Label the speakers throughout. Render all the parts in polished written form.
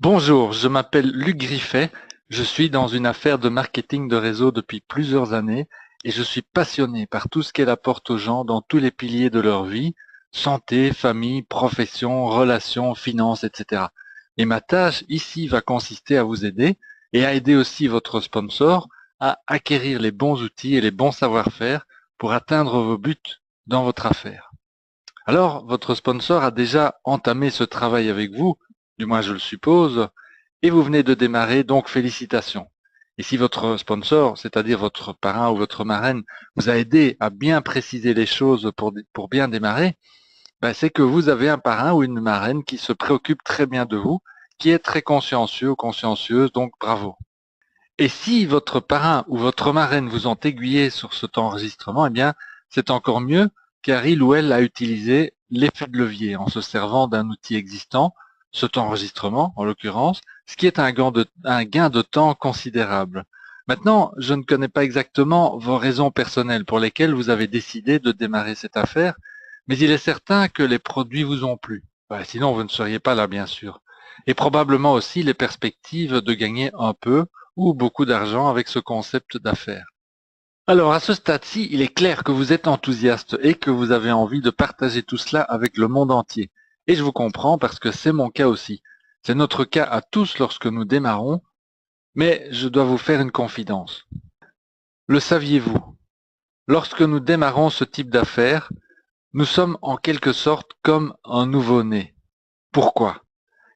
Speaker 1: Bonjour, je m'appelle Luc Griffet, je suis dans une affaire de marketing de réseau depuis plusieurs années et je suis passionné par tout ce qu'elle apporte aux gens dans tous les piliers de leur vie, santé, famille, profession, relations, finances, etc. Et ma tâche ici va consister à vous aider et à aider aussi votre sponsor à acquérir les bons outils et les bons savoir-faire pour atteindre vos buts dans votre affaire. Alors, votre sponsor a déjà entamé ce travail avec vous, du moins je le suppose, et vous venez de démarrer, donc félicitations. Et si votre sponsor, c'est-à-dire votre parrain ou votre marraine, vous a aidé à bien préciser les choses pour bien démarrer, ben c'est que vous avez un parrain ou une marraine qui se préoccupe très bien de vous, qui est très consciencieux ou consciencieuse, donc bravo. Et si votre parrain ou votre marraine vous ont aiguillé sur cet enregistrement, eh bien, c'est encore mieux, car il ou elle a utilisé l'effet de levier en se servant d'un outil existant, cet enregistrement en l'occurrence, ce qui est un gain de temps considérable. Maintenant, je ne connais pas exactement vos raisons personnelles pour lesquelles vous avez décidé de démarrer cette affaire, mais il est certain que les produits vous ont plu. Sinon, vous ne seriez pas là, bien sûr. Et probablement aussi les perspectives de gagner un peu ou beaucoup d'argent avec ce concept d'affaires. Alors à ce stade-ci, il est clair que vous êtes enthousiaste et que vous avez envie de partager tout cela avec le monde entier. Et je vous comprends parce que c'est mon cas aussi. C'est notre cas à tous lorsque nous démarrons, mais je dois vous faire une confidence. Le saviez-vous? Lorsque nous démarrons ce type d'affaires, nous sommes en quelque sorte comme un nouveau-né. Pourquoi?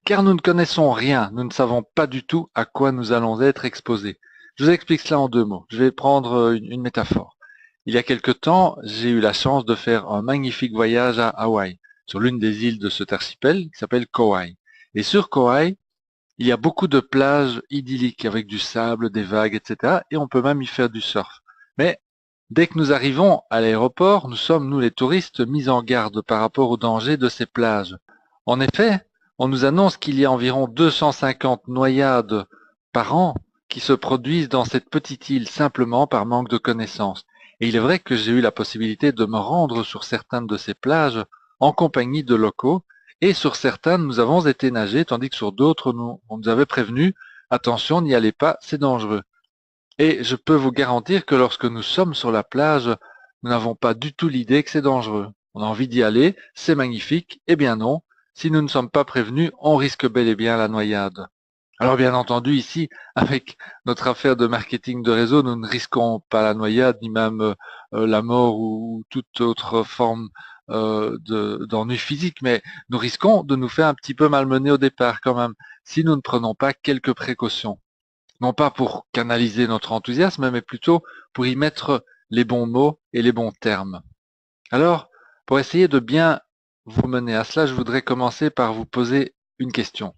Speaker 1: Car nous ne connaissons rien, nous ne savons pas du tout à quoi nous allons être exposés. Je vous explique cela en deux mots. Je vais prendre une métaphore. Il y a quelque temps, j'ai eu la chance de faire un magnifique voyage à Hawaï, sur l'une des îles de cet archipel qui s'appelle Kauai. Et sur Kauai, il y a beaucoup de plages idylliques avec du sable, des vagues, etc. Et on peut même y faire du surf. Mais dès que nous arrivons à l'aéroport, nous sommes, nous les touristes, mis en garde par rapport aux dangers de ces plages. En effet, on nous annonce qu'il y a environ 250 noyades par an qui se produisent dans cette petite île simplement par manque de connaissances. Et il est vrai que j'ai eu la possibilité de me rendre sur certaines de ces plages en compagnie de locaux, et sur certaines nous avons été nager, tandis que sur d'autres on nous avait prévenu, attention, n'y allez pas, c'est dangereux. Et je peux vous garantir que lorsque nous sommes sur la plage, nous n'avons pas du tout l'idée que c'est dangereux. On a envie d'y aller, c'est magnifique, eh bien non, si nous ne sommes pas prévenus, on risque bel et bien la noyade. Alors bien entendu, ici, avec notre affaire de marketing de réseau, nous ne risquons pas la noyade, ni même la mort ou toute autre forme d'ennui physique, mais nous risquons de nous faire un petit peu malmener au départ quand même, si nous ne prenons pas quelques précautions. Non pas pour canaliser notre enthousiasme, mais plutôt pour y mettre les bons mots et les bons termes. Alors, pour essayer de bien vous mener à cela, je voudrais commencer par vous poser une question.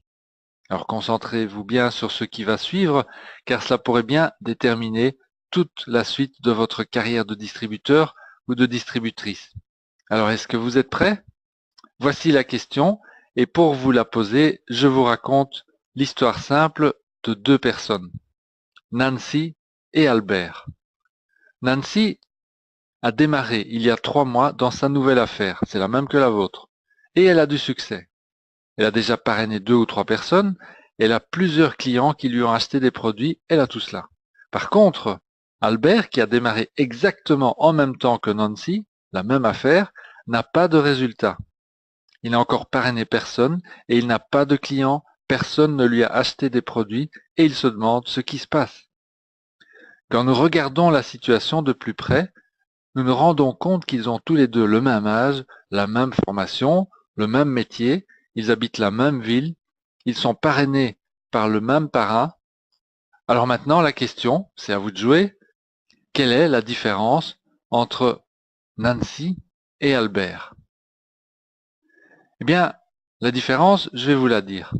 Speaker 1: Alors concentrez-vous bien sur ce qui va suivre, car cela pourrait bien déterminer toute la suite de votre carrière de distributeur ou de distributrice. Alors, est-ce que vous êtes prêts? Voici la question, et pour vous la poser, je vous raconte l'histoire simple de deux personnes, Nancy et Albert. Nancy a démarré il y a 3 mois dans sa nouvelle affaire, c'est la même que la vôtre, et elle a du succès. Elle a déjà parrainé 2 ou 3 personnes, elle a plusieurs clients qui lui ont acheté des produits, elle a tout cela. Par contre, Albert, qui a démarré exactement en même temps que Nancy, la même affaire, n'a pas de résultat. Il n'a encore parrainé personne et il n'a pas de clients, personne ne lui a acheté des produits et il se demande ce qui se passe. Quand nous regardons la situation de plus près, nous nous rendons compte qu'ils ont tous les deux le même âge, la même formation, le même métier, ils habitent la même ville, ils sont parrainés par le même parrain. Alors maintenant, la question, c'est à vous de jouer, quelle est la différence entre Nancy et Albert? Eh bien, la différence, je vais vous la dire.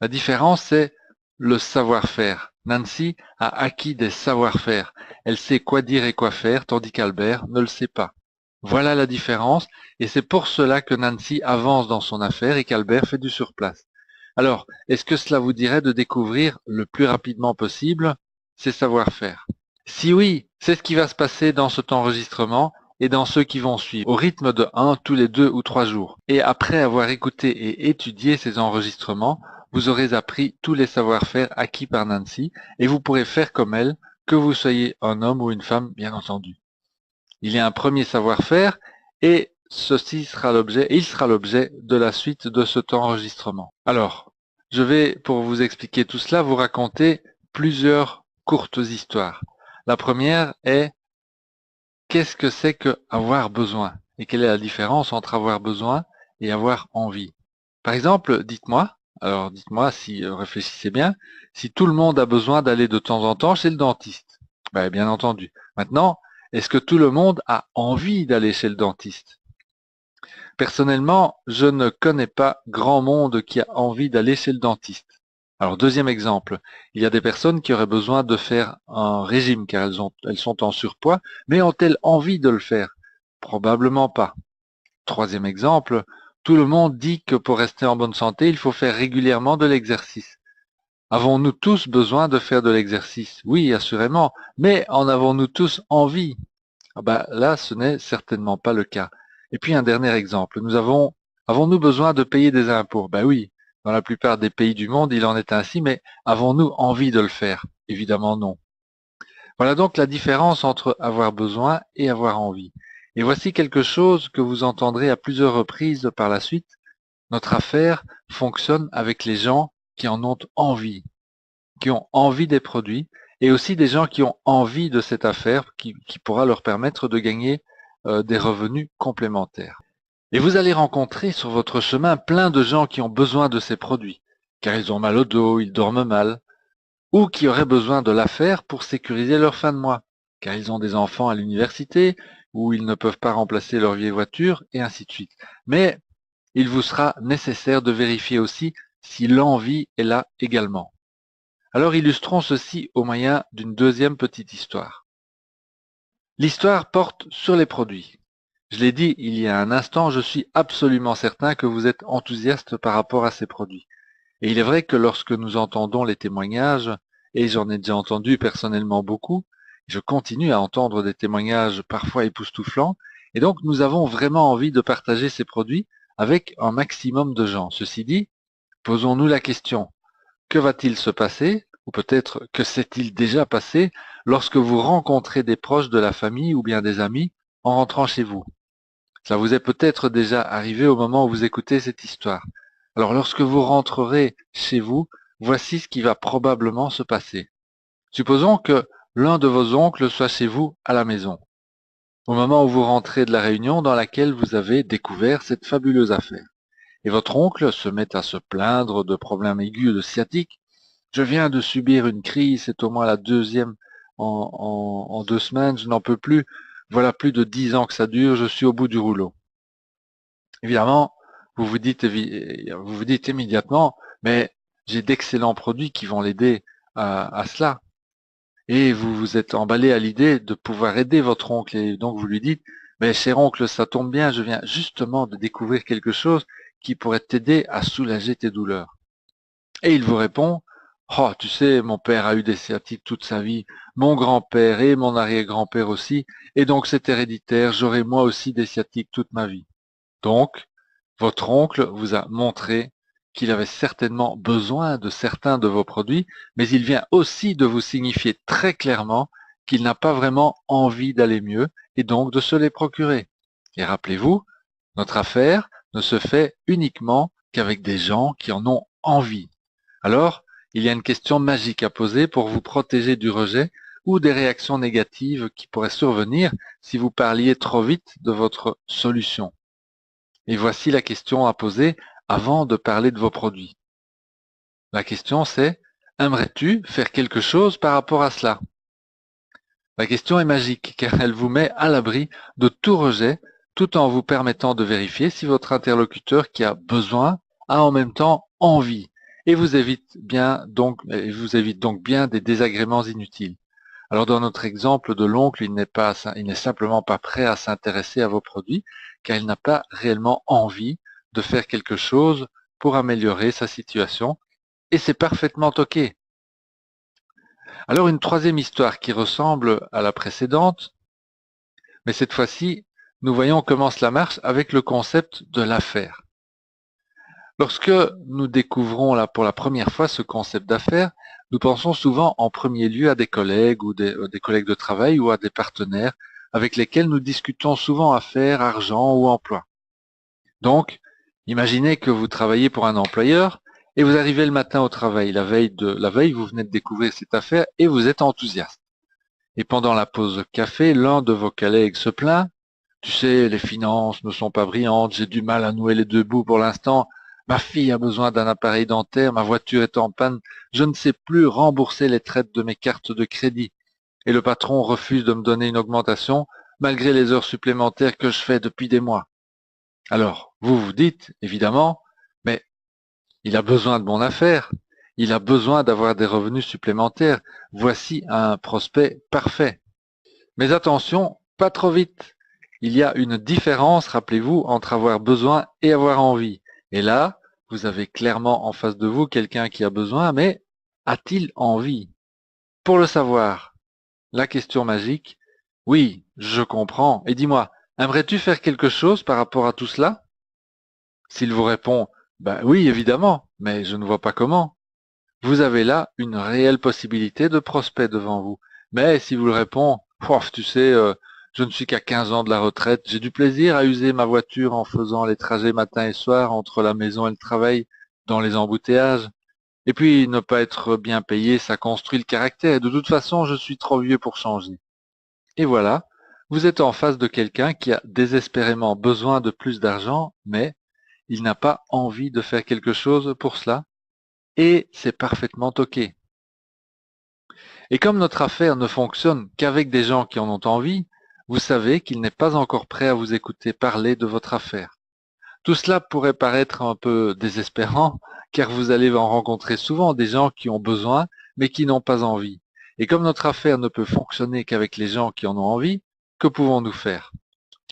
Speaker 1: La différence, c'est le savoir-faire. Nancy a acquis des savoir-faire. Elle sait quoi dire et quoi faire, tandis qu'Albert ne le sait pas. Voilà la différence, et c'est pour cela que Nancy avance dans son affaire et qu'Albert fait du surplace. Alors, est-ce que cela vous dirait de découvrir le plus rapidement possible ces savoir-faire? Si oui, c'est ce qui va se passer dans cet enregistrement et dans ceux qui vont suivre, au rythme de 1 tous les 2 ou 3 jours. Et après avoir écouté et étudié ces enregistrements, vous aurez appris tous les savoir-faire acquis par Nancy et vous pourrez faire comme elle, que vous soyez un homme ou une femme, bien entendu. Il y a un premier savoir-faire et il sera l'objet de la suite de cet enregistrement. Alors, je vais, pour vous expliquer tout cela, vous raconter plusieurs courtes histoires. La première est qu'est-ce que c'est que avoir besoin et quelle est la différence entre avoir besoin et avoir envie. Par exemple, dites-moi si réfléchissez bien, si tout le monde a besoin d'aller de temps en temps chez le dentiste. Ben, bien entendu. Maintenant, est-ce que tout le monde a envie d'aller chez le dentiste? Personnellement, je ne connais pas grand monde qui a envie d'aller chez le dentiste. Alors, deuxième exemple, il y a des personnes qui auraient besoin de faire un régime car elles sont en surpoids, mais ont-elles envie de le faire? Probablement pas. Troisième exemple, tout le monde dit que pour rester en bonne santé, il faut faire régulièrement de l'exercice. Avons-nous tous besoin de faire de l'exercice? Oui, assurément, mais en avons-nous tous envie? Ah bah, là, ce n'est certainement pas le cas. Et puis un dernier exemple, avons-nous besoin de payer des impôts? Ben oui, dans la plupart des pays du monde, il en est ainsi, mais avons-nous envie de le faire? Évidemment non. Voilà donc la différence entre avoir besoin et avoir envie. Et voici quelque chose que vous entendrez à plusieurs reprises par la suite. Notre affaire fonctionne avec les gens qui en ont envie, qui ont envie des produits, et aussi des gens qui ont envie de cette affaire qui pourra leur permettre de gagner des revenus complémentaires. Et vous allez rencontrer sur votre chemin plein de gens qui ont besoin de ces produits, car ils ont mal au dos, ils dorment mal, ou qui auraient besoin de l'affaire pour sécuriser leur fin de mois, car ils ont des enfants à l'université, ou ils ne peuvent pas remplacer leur vieille voiture, et ainsi de suite. Mais il vous sera nécessaire de vérifier aussi si l'envie est là également. Alors illustrons ceci au moyen d'une deuxième petite histoire. L'histoire porte sur les produits. Je l'ai dit il y a un instant, je suis absolument certain que vous êtes enthousiaste par rapport à ces produits. Et il est vrai que lorsque nous entendons les témoignages, et j'en ai déjà entendu personnellement beaucoup, je continue à entendre des témoignages parfois époustouflants, et donc nous avons vraiment envie de partager ces produits avec un maximum de gens. Ceci dit, posons-nous la question, que va-t-il se passer, ou peut-être que s'est-il déjà passé, lorsque vous rencontrez des proches de la famille ou bien des amis en rentrant chez vous? Ça vous est peut-être déjà arrivé au moment où vous écoutez cette histoire. Alors lorsque vous rentrerez chez vous, voici ce qui va probablement se passer. Supposons que l'un de vos oncles soit chez vous à la maison, au moment où vous rentrez de la réunion dans laquelle vous avez découvert cette fabuleuse affaire. Et votre oncle se met à se plaindre de problèmes aigus de sciatique. Je viens de subir une crise, c'est au moins la deuxième en 2 semaines, je n'en peux plus. Voilà plus de 10 ans que ça dure, je suis au bout du rouleau. Évidemment, vous vous dites immédiatement, mais j'ai d'excellents produits qui vont l'aider à cela. Et vous vous êtes emballé à l'idée de pouvoir aider votre oncle. Et donc vous lui dites, mais cher oncle, ça tombe bien, je viens justement de découvrir quelque chose qui pourrait t'aider à soulager tes douleurs. Et il vous répond, oh, tu sais, mon père a eu des sciatiques toute sa vie, mon grand-père et mon arrière-grand-père aussi, et donc c'est héréditaire, j'aurai moi aussi des sciatiques toute ma vie. Donc, votre oncle vous a montré qu'il avait certainement besoin de certains de vos produits, mais il vient aussi de vous signifier très clairement qu'il n'a pas vraiment envie d'aller mieux et donc de se les procurer. Et rappelez-vous, notre affaire ne se fait uniquement qu'avec des gens qui en ont envie. Alors, il y a une question magique à poser pour vous protéger du rejet ou des réactions négatives qui pourraient survenir si vous parliez trop vite de votre solution. Et voici la question à poser avant de parler de vos produits. La question c'est, aimerais-tu faire quelque chose par rapport à cela? La question est magique car elle vous met à l'abri de tout rejet tout en vous permettant de vérifier si votre interlocuteur qui a besoin a en même temps envie et vous évite donc bien des désagréments inutiles. Alors dans notre exemple de l'oncle, il n'est simplement pas prêt à s'intéresser à vos produits car il n'a pas réellement envie de faire quelque chose pour améliorer sa situation et c'est parfaitement OK. Alors une troisième histoire qui ressemble à la précédente, mais cette fois-ci, nous voyons comment cela marche avec le concept de l'affaire. Lorsque nous découvrons là pour la première fois ce concept d'affaires, nous pensons souvent en premier lieu à des collègues ou des collègues de travail ou à des partenaires avec lesquels nous discutons souvent affaires, argent ou emploi. Donc, imaginez que vous travaillez pour un employeur et vous arrivez le matin au travail. La veille, vous venez de découvrir cette affaire et vous êtes enthousiaste. Et pendant la pause café, l'un de vos collègues se plaint. Tu sais, les finances ne sont pas brillantes, j'ai du mal à nouer les deux bouts pour l'instant. Ma fille a besoin d'un appareil dentaire, ma voiture est en panne, je ne sais plus rembourser les traites de mes cartes de crédit. Et le patron refuse de me donner une augmentation, malgré les heures supplémentaires que je fais depuis des mois. Alors, vous vous dites, évidemment, mais il a besoin de mon affaire, il a besoin d'avoir des revenus supplémentaires, voici un prospect parfait. Mais attention, pas trop vite. Il y a une différence, rappelez-vous, entre avoir besoin et avoir envie. Et là, vous avez clairement en face de vous quelqu'un qui a besoin, mais a-t-il envie? Pour le savoir, la question magique, oui, je comprends. Et dis-moi, aimerais-tu faire quelque chose par rapport à tout cela? S'il vous répond, ben oui, évidemment, mais je ne vois pas comment. Vous avez là une réelle possibilité de prospect devant vous. Mais si vous le répond, tu sais, je ne suis qu'à 15 ans de la retraite, j'ai du plaisir à user ma voiture en faisant les trajets matin et soir entre la maison et le travail, dans les embouteillages. Et puis, ne pas être bien payé, ça construit le caractère. De toute façon, je suis trop vieux pour changer. Et voilà, vous êtes en face de quelqu'un qui a désespérément besoin de plus d'argent, mais il n'a pas envie de faire quelque chose pour cela. Et c'est parfaitement OK. Et comme notre affaire ne fonctionne qu'avec des gens qui en ont envie, vous savez qu'il n'est pas encore prêt à vous écouter parler de votre affaire. Tout cela pourrait paraître un peu désespérant, car vous allez en rencontrer souvent des gens qui ont besoin, mais qui n'ont pas envie. Et comme notre affaire ne peut fonctionner qu'avec les gens qui en ont envie, que pouvons-nous faire?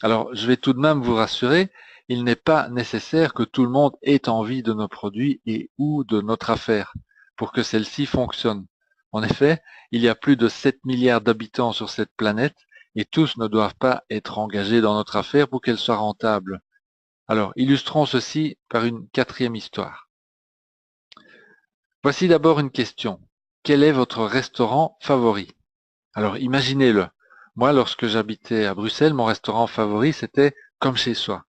Speaker 1: Alors, je vais tout de même vous rassurer, il n'est pas nécessaire que tout le monde ait envie de nos produits et ou de notre affaire pour que celle-ci fonctionne. En effet, il y a plus de 7 milliards d'habitants sur cette planète et tous ne doivent pas être engagés dans notre affaire pour qu'elle soit rentable. Alors, illustrons ceci par une quatrième histoire. Voici d'abord une question. Quel est votre restaurant favori? Alors, imaginez-le. Moi, lorsque j'habitais à Bruxelles, mon restaurant favori, c'était Comme chez soi.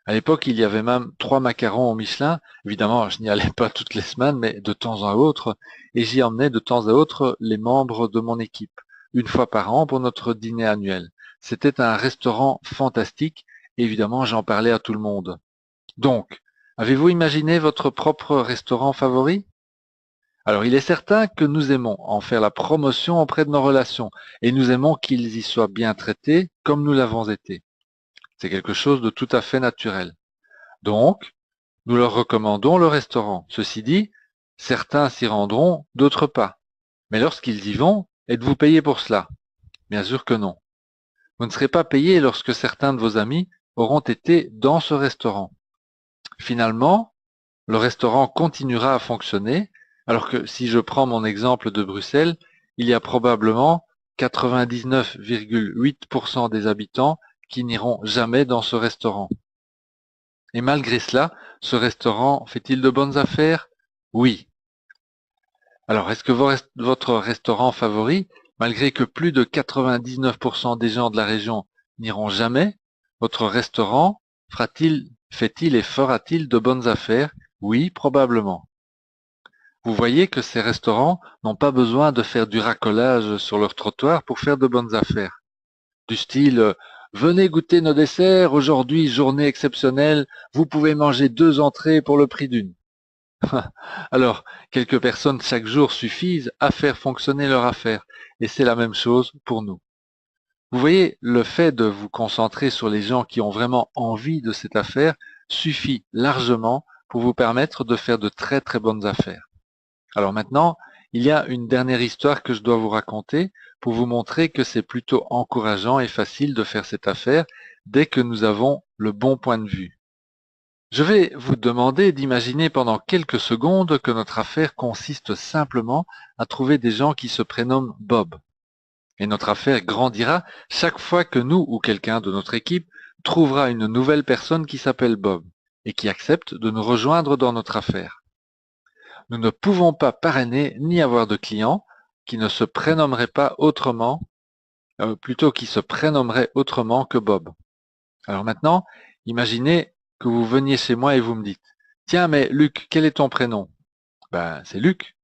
Speaker 1: À l'époque, il y avait même 3 macarons au Michelin. Évidemment, je n'y allais pas toutes les semaines, mais de temps à autre. Et j'y emmenais de temps à autre les membres de mon équipe, une fois par an pour notre dîner annuel. C'était un restaurant fantastique. Et évidemment, j'en parlais à tout le monde. Donc, avez-vous imaginé votre propre restaurant favori? Alors, il est certain que nous aimons en faire la promotion auprès de nos relations et nous aimons qu'ils y soient bien traités comme nous l'avons été. C'est quelque chose de tout à fait naturel. Donc, nous leur recommandons le restaurant. Ceci dit, certains s'y rendront, d'autres pas. Mais lorsqu'ils y vont, êtes-vous payé pour cela? Bien sûr que non. Vous ne serez pas payé lorsque certains de vos amis auront été dans ce restaurant. Finalement, le restaurant continuera à fonctionner, alors que si je prends mon exemple de Bruxelles, il y a probablement 99,8% des habitants qui n'iront jamais dans ce restaurant. Et malgré cela, ce restaurant fait-il de bonnes affaires? Oui. Alors, est-ce que votre restaurant favori, malgré que plus de 99% des gens de la région n'iront jamais, votre restaurant fait-il et fera-t-il de bonnes affaires? Oui, probablement. Vous voyez que ces restaurants n'ont pas besoin de faire du racolage sur leur trottoir pour faire de bonnes affaires. Du style venez goûter nos desserts, aujourd'hui journée exceptionnelle, vous pouvez manger 2 entrées pour le prix d'une. Alors, quelques personnes chaque jour suffisent à faire fonctionner leur affaire, et c'est la même chose pour nous. Vous voyez, le fait de vous concentrer sur les gens qui ont vraiment envie de cette affaire suffit largement pour vous permettre de faire de très très bonnes affaires. Alors maintenant, il y a une dernière histoire que je dois vous raconter pour vous montrer que c'est plutôt encourageant et facile de faire cette affaire dès que nous avons le bon point de vue. Je vais vous demander d'imaginer pendant quelques secondes que notre affaire consiste simplement à trouver des gens qui se prénomment Bob. Et notre affaire grandira chaque fois que nous ou quelqu'un de notre équipe trouvera une nouvelle personne qui s'appelle Bob. et qui accepte de nous rejoindre dans notre affaire. Nous ne pouvons pas parrainer ni avoir de clients qui ne se prénommeraient pas autrement, plutôt qui se prénommeraient autrement que Bob. Alors maintenant, imaginez que vous veniez chez moi et vous me dites, tiens, mais Luc, quel est ton prénom? Ben, c'est Luc.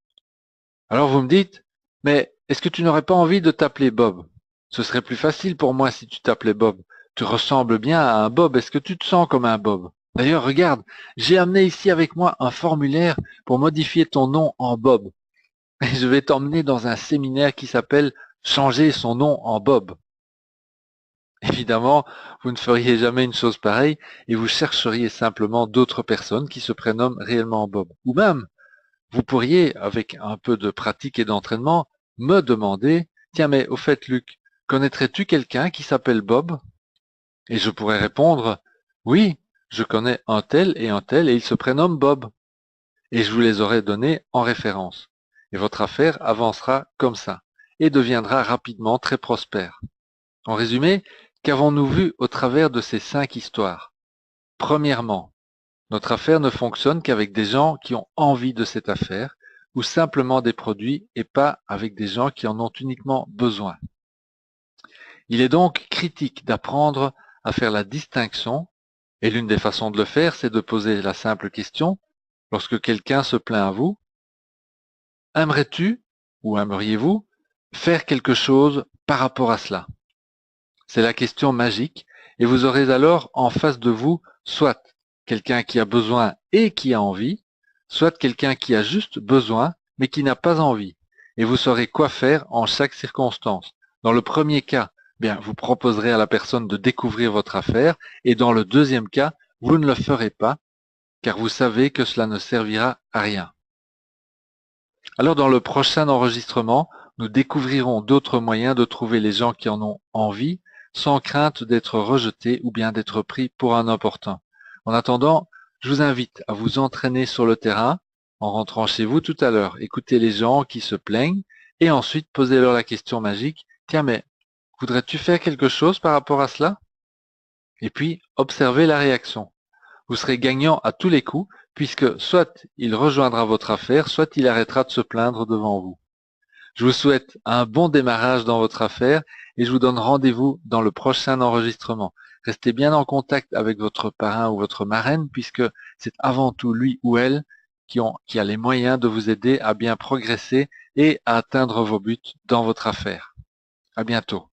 Speaker 1: Alors vous me dites, mais est-ce que tu n'aurais pas envie de t'appeler Bob? Ce serait plus facile pour moi si tu t'appelais Bob. Tu ressembles bien à un Bob. Est-ce que tu te sens comme un Bob? D'ailleurs, regarde, j'ai amené ici avec moi un formulaire pour modifier ton nom en Bob. Et je vais t'emmener dans un séminaire qui s'appelle Changer son nom en Bob. Évidemment, vous ne feriez jamais une chose pareille et vous chercheriez simplement d'autres personnes qui se prénomment réellement Bob. Ou même, vous pourriez, avec un peu de pratique et d'entraînement, me demander, tiens mais au fait Luc, connaîtrais-tu quelqu'un qui s'appelle Bob? Et je pourrais répondre, oui, je connais un tel et il se prénomme Bob. Et je vous les aurais donnés en référence. Et votre affaire avancera comme ça et deviendra rapidement très prospère. En résumé, qu'avons-nous vu au travers de ces 5 histoires? Premièrement, notre affaire ne fonctionne qu'avec des gens qui ont envie de cette affaire ou simplement des produits et pas avec des gens qui en ont uniquement besoin. Il est donc critique d'apprendre à faire la distinction et l'une des façons de le faire, c'est de poser la simple question lorsque quelqu'un se plaint à vous, aimerais-tu ou aimeriez-vous faire quelque chose par rapport à cela? C'est la question magique et vous aurez alors en face de vous soit quelqu'un qui a besoin et qui a envie, soit quelqu'un qui a juste besoin mais qui n'a pas envie. Et vous saurez quoi faire en chaque circonstance. Dans le premier cas, bien, vous proposerez à la personne de découvrir votre affaire et dans le deuxième cas, vous ne le ferez pas car vous savez que cela ne servira à rien. Alors dans le prochain enregistrement, nous découvrirons d'autres moyens de trouver les gens qui en ont envie sans crainte d'être rejetés ou bien d'être pris pour un important. En attendant, je vous invite à vous entraîner sur le terrain en rentrant chez vous tout à l'heure. Écoutez les gens qui se plaignent et ensuite posez-leur la question magique. Tiens, mais voudrais-tu faire quelque chose par rapport à cela? Et puis, observez la réaction. Vous serez gagnant à tous les coups, puisque soit il rejoindra votre affaire, soit il arrêtera de se plaindre devant vous. Je vous souhaite un bon démarrage dans votre affaire et je vous donne rendez-vous dans le prochain enregistrement. Restez bien en contact avec votre parrain ou votre marraine, puisque c'est avant tout lui ou elle qui a les moyens de vous aider à bien progresser et à atteindre vos buts dans votre affaire. À bientôt.